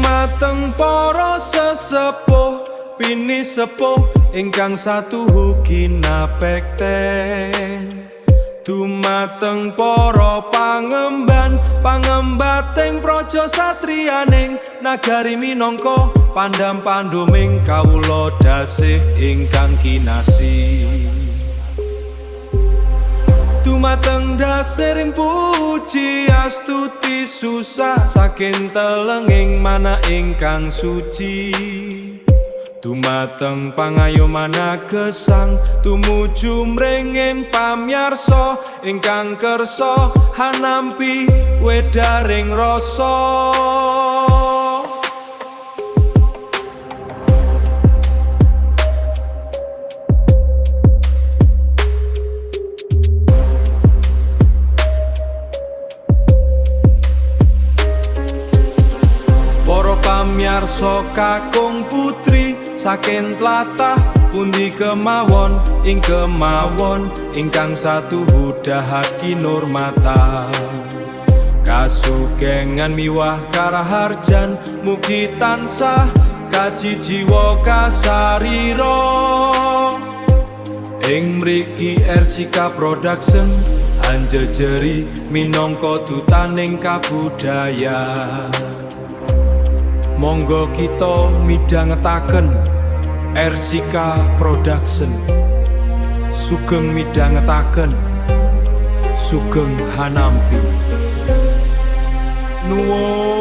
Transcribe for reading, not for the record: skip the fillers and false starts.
Dumateng para sesepuh pini sepuh ingkang satuhu kinapekten, dumateng para pangemban pangembating praja satriyaning nagari minangka pandam panduming kawula dasih ingkang kinasih. Dumateng dasiring puji astuti susah saking telenging mana ingkang suci, dumateng pangayomana gesang tumuju mringing pamyarsa ingkang kersa hanampi wedaring rasa. Pamyarsa kakung putri saking tlatah pundi kemawon ing kemawon ingkang satuhu dahat kinurmatan, kasugengan miwah karaharjan mugi tansah kaji jiwa kasarira. Ing mriki RCK Production anjejeri minangka dutaning kabudayaan. Monggo kita midhangetaken RCK Production, sugeng midhangetaken, sugeng hanampi nuwun.